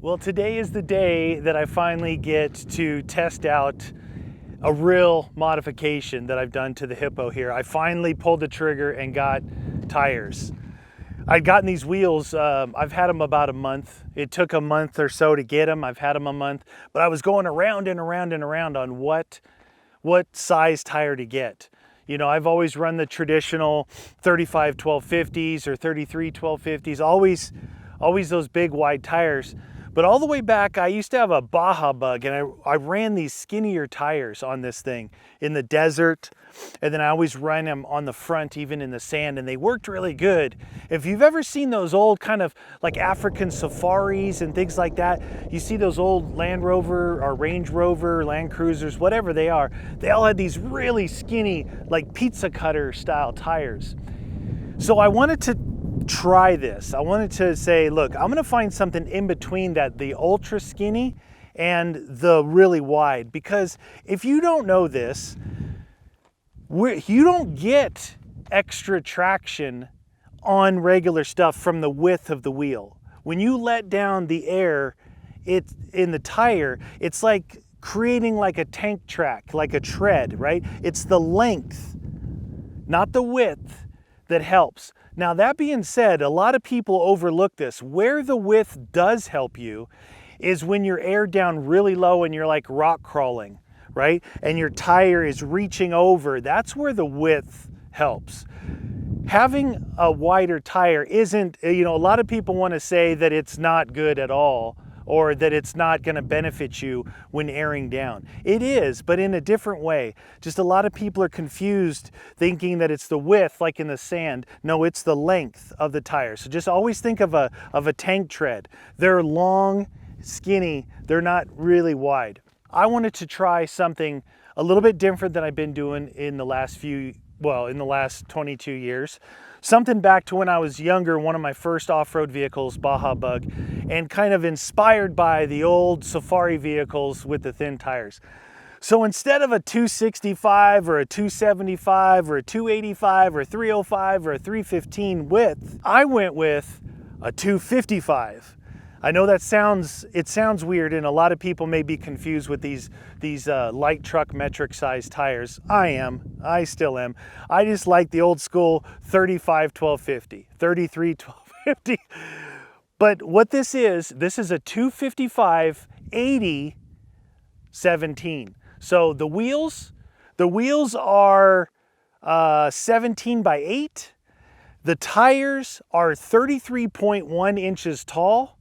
Well, today is the day that I finally get to test out a real modification that I've done to the Hippo here. I finally pulled the trigger and got tires. I'd gotten these wheels, I've had them about a month. It took a month or so to get them. I've had them a month, but I was going around and around and around on what size tire to get. You know, I've always run the traditional 35 1250s or 33 1250s, always those big wide tires. But all the way back, I used to have a Baja Bug, and I ran these skinnier tires on this thing in the desert, and then I always ran them on the front, even in the sand, and they worked really good. If you've ever seen those old kind of like African safaris and things like that, you see those old Land Rover or Range Rover, Land Cruisers, whatever they are, they all had these really skinny, like pizza cutter style tires. So I wanted to try this. I wanted to say, look, I'm gonna find something in between the ultra skinny and the really wide, because if you don't know this, you don't get extra traction on regular stuff from the width of the wheel. When you let down the air in the tire, it's like creating like a tank track, like a tread, right? It's the length, not the width, that helps. Now, that being said, a lot of people overlook this. Where the width does help you is when you're aired down really low and you're like rock crawling, right? And your tire is reaching over. That's where the width helps. Having a wider tire isn't, you know, a lot of people want to say that it's not good at all, or that it's not going to benefit you when airing down. It is, but in a different way. Just a lot of people are confused thinking that it's the width, like in the sand. No, it's the length of the tire. So just always think of a tank tread. They're long, skinny, they're not really wide. I wanted to try something a little bit different than I've been doing in the last in the last 22 years. Something back to when I was younger, one of my first off-road vehicles, Baja Bug, and kind of inspired by the old safari vehicles with the thin tires. So instead of a 265 or a 275 or a 285 or 305 or a 315 width, I went with a 255. I know it sounds weird, and a lot of people may be confused with these light truck metric size tires. I still am. I just like the old school 35 1250, 33 1250. But what this is a 255 80 17. So the wheels are 17 by 8. The tires are 33.1 inches tall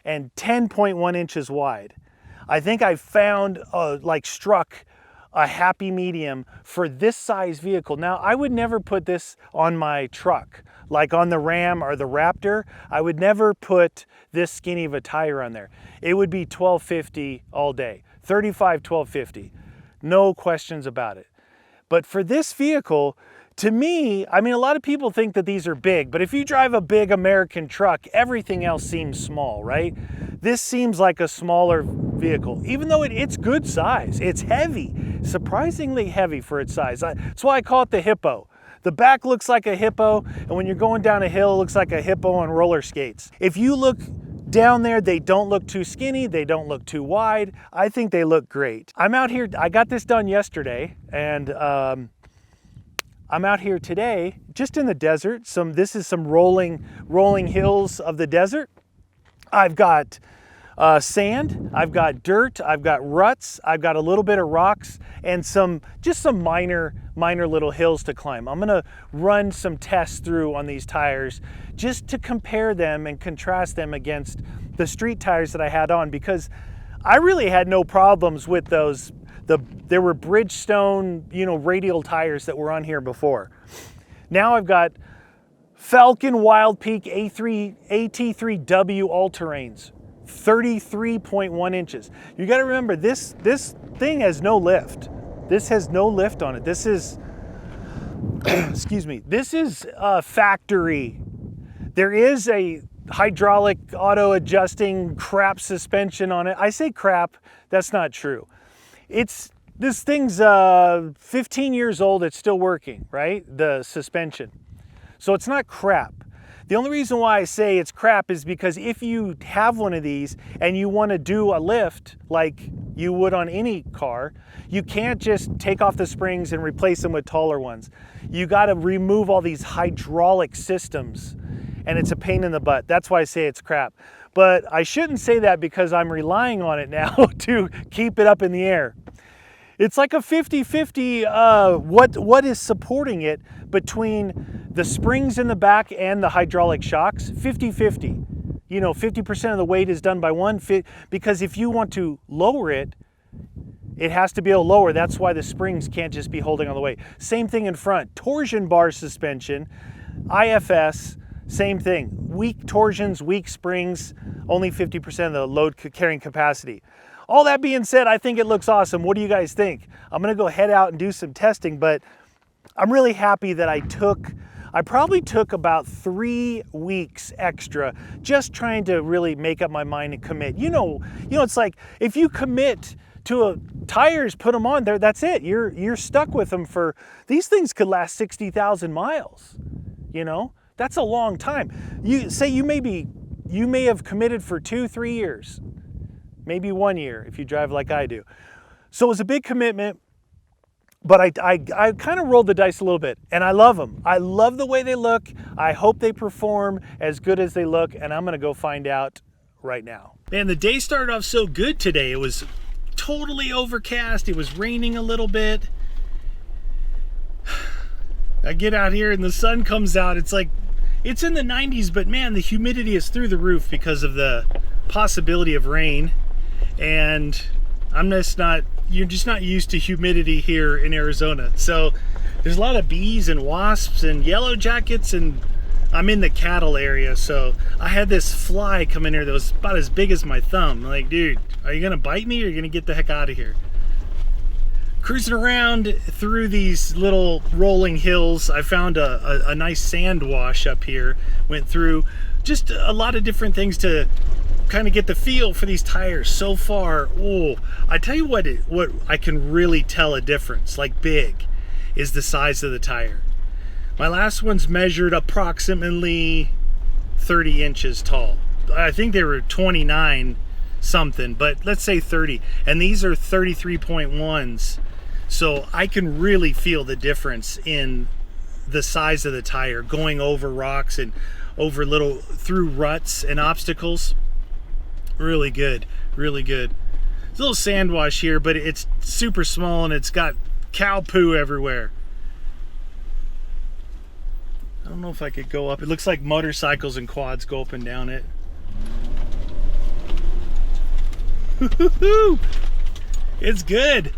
and 10.1 inches wide. I think I found, struck a happy medium for this size vehicle. Now, I would never put this on my truck, like on the Ram or the Raptor. I would never put this skinny of a tire on there. It would be 1250 all day, 35 1250, no questions about it. But for this vehicle, to me, I mean, a lot of people think that these are big, but if you drive a big American truck, everything else seems small, right? This seems like a smaller vehicle, even though it's good size. It's heavy, surprisingly heavy for its size. That's why I call it the Hippo. The back looks like a hippo, and when you're going down a hill, it looks like a hippo on roller skates. If you look down there, they don't look too skinny, they don't look too wide. I think they look great. I'm out here, I got this done yesterday, and I'm out here today, just in the desert. This is some rolling hills of the desert. I've got sand, I've got dirt, I've got ruts, I've got a little bit of rocks, and just some minor little hills to climb. I'm gonna run some tests through on these tires just to compare them and contrast them against the street tires that I had on, because I really had no problems with those. There were Bridgestone, radial tires that were on here before. Now I've got Falken Wildpeak AT3W all-terrains, 33.1 inches. You got to remember, this thing has no lift. This has no lift on it. This is, excuse me, this is factory. There is a hydraulic auto-adjusting crap suspension on it. I say crap, that's not true. This thing's 15 years old, it's still working, right? The suspension. So it's not crap. The only reason why I say it's crap is because if you have one of these and you want to do a lift like you would on any car, you can't just take off the springs and replace them with taller ones. You got to remove all these hydraulic systems, and it's a pain in the butt. That's why I say it's crap. But I shouldn't say that because I'm relying on it now to keep it up in the air. It's like a 50-50 what is supporting it between the springs in the back and the hydraulic shocks. 50-50. You know, 50% of the weight is done by one, because if you want to lower it, it has to be able to lower. That's why the springs can't just be holding on the weight. Same thing in front. Torsion bar suspension, IFS, same thing. Weak torsions, weak springs, only 50% of the load carrying capacity. All that being said, I think it looks awesome. What do you guys think? I'm gonna go head out and do some testing, but I'm really happy that I probably took about 3 weeks extra just trying to really make up my mind and commit. You know, it's like if you commit to tires, put them on there, that's it. You're stuck with them for, these things could last 60,000 miles, you know? That's a long time. You say you may have committed for 2-3 years. Maybe 1 year if you drive like I do. So it was a big commitment, but I kind of rolled the dice a little bit, and I love them. I love the way they look. I hope they perform as good as they look, and I'm gonna go find out right now. Man, the day started off so good today. It was totally overcast. It was raining a little bit. I get out here and the sun comes out. It's like, it's in the 90s, but man, the humidity is through the roof because of the possibility of rain. And you're just not used to humidity here in Arizona. So there's a lot of bees and wasps and yellow jackets, and I'm in the cattle area. So I had this fly come in here that was about as big as my thumb. I'm like, dude, are you gonna bite me or are you gonna get the heck out of here? Cruising around through these little rolling hills, I found a nice sand wash up here. Went through just a lot of different things to kind of get the feel for these tires. So far, oh, I tell you what I can really tell a difference, like big, is the size of the tire. My last ones measured approximately 30 inches tall. I think they were 29 something, but let's say 30. And these are 33.1s. So I can really feel the difference in the size of the tire going over rocks and over through ruts and obstacles. Really good, really good. There's a little sand wash here, but it's super small and it's got cow poo everywhere. I don't know if I could go up. It looks like motorcycles and quads go up and down it. It's good.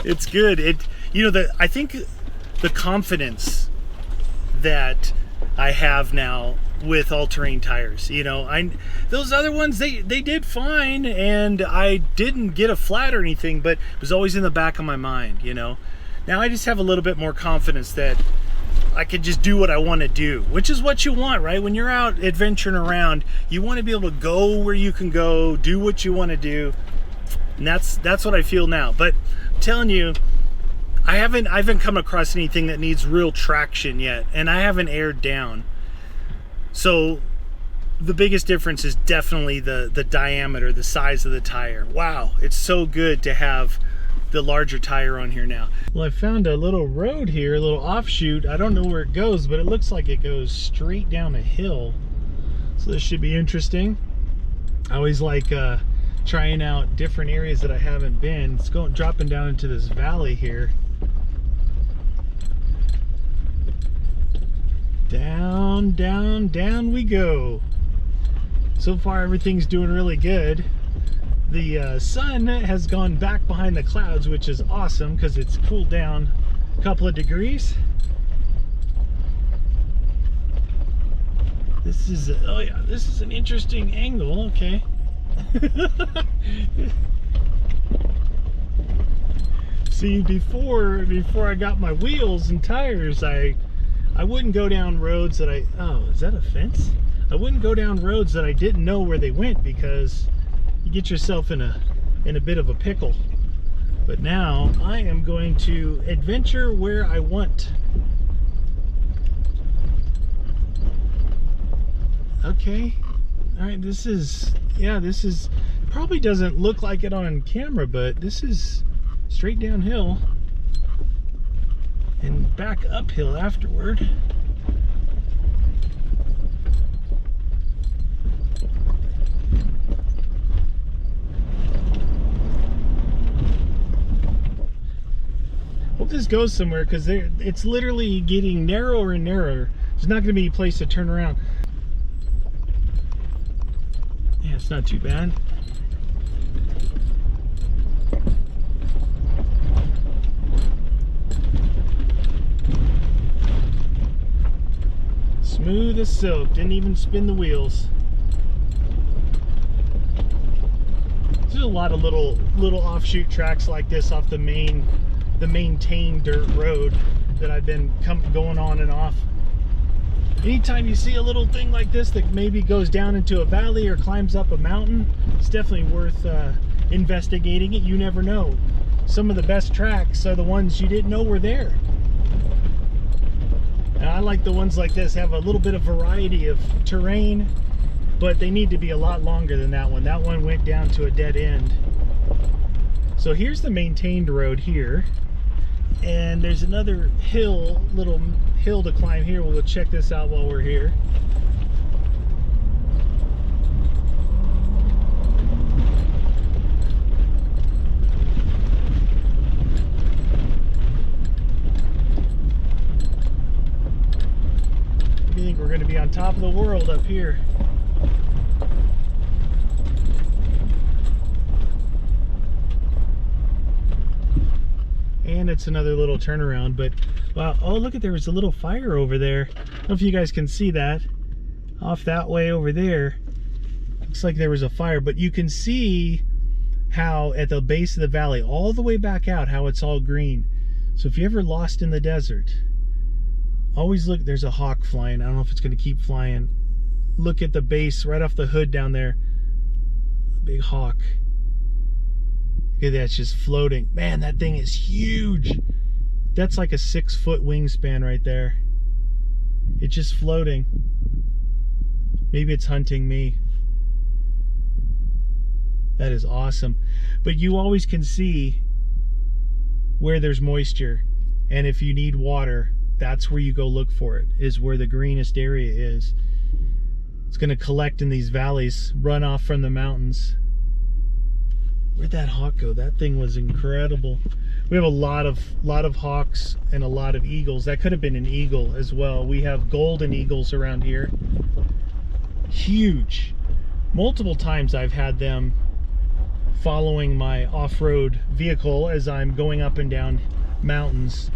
It's good. I think the confidence that I have now with all-terrain tires, those other ones, they did fine, and I didn't get a flat or anything, but it was always in the back of my mind. Now I just have a little bit more confidence that I could just do what I want to do, which is what you want, right? When you're out adventuring around, you want to be able to go where you can go, do what you want to do, and that's what I feel now. But I'm telling you, I haven't come across anything that needs real traction yet, and I haven't aired down. So the biggest difference is definitely the diameter, the size of the tire. Wow, it's so good to have the larger tire on here now. Well, I found a little road here, a little offshoot. I don't know where it goes, but it looks like it goes straight down a hill. So this should be interesting. I always like trying out different areas that I haven't been. It's dropping down into this valley here. Down, down, down we go. So far everything's doing really good. The sun has gone back behind the clouds, which is awesome because it's cooled down a couple of degrees. This is an interesting angle. Okay. See, before I got my wheels and tires, I wouldn't go down roads that oh, is that a fence? I wouldn't go down roads that I didn't know where they went, because you get yourself in a bit of a pickle. But now I am going to adventure where I want. Okay. All right, this is, yeah, this is, probably doesn't look like it on camera, but this is straight downhill and back uphill afterward. Hope this goes somewhere, because it's literally getting narrower and narrower. There's not going to be a place to turn around. Yeah, it's not too bad. Smooth as silk, didn't even spin the wheels. There's a lot of little offshoot tracks like this off the maintained dirt road that I've been going on and off. Anytime you see a little thing like this that maybe goes down into a valley or climbs up a mountain, it's definitely worth investigating it. You never know. Some of the best tracks are the ones you didn't know were there. And I like the ones like this, have a little bit of variety of terrain, but they need to be a lot longer than that one. That one went down to a dead end. So here's the maintained road here, and there's another little hill to climb here. We'll go check this out while we're here. I think we're going to be on top of the world up here. And it's another little turnaround, but wow, oh look at, there was a little fire over there. I don't know if you guys can see that. Off that way over there, looks like there was a fire, but you can see how at the base of the valley, all the way back out, how it's all green. So if you're ever lost in the desert, always look, there's a hawk flying. I don't know if it's going to keep flying. Look at the base right off the hood down there. A big hawk. Look at that, it's just floating. Man, that thing is huge. That's like a 6-foot wingspan right there. It's just floating. Maybe it's hunting me. That is awesome. But you always can see where there's moisture. And if you need water, that's where you go look for it, is where the greenest area is. It's going to collect in these valleys, run off from the mountains. Where'd that hawk go? That thing was incredible. We have a lot of hawks and a lot of eagles. That could have been an eagle as well. We have golden eagles around here. Huge. Multiple times I've had them following my off-road vehicle as I'm going up and down mountains.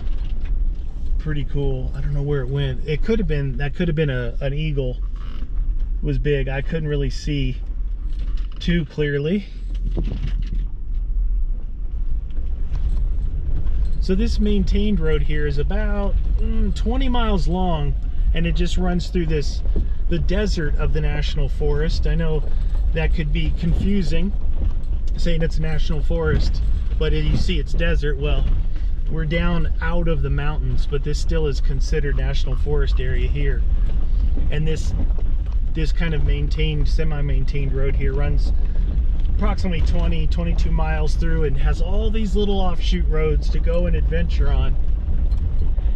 Pretty cool. I don't know where it went. It could have been, that could have been an eagle. It was big. I couldn't really see too clearly. So this maintained road here is about 20 miles long, and it just runs through the desert of the national forest. I know that could be confusing, saying it's a national forest, but you see it's desert. Well, we're down out of the mountains, but this still is considered national forest area here. And this kind of semi-maintained road here runs approximately 22 miles through and has all these little offshoot roads to go and adventure on.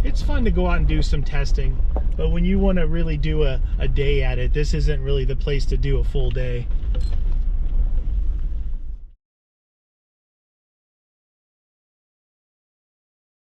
It's fun to go out and do some testing, but when you want to really do a day at it, this isn't really the place to do a full day.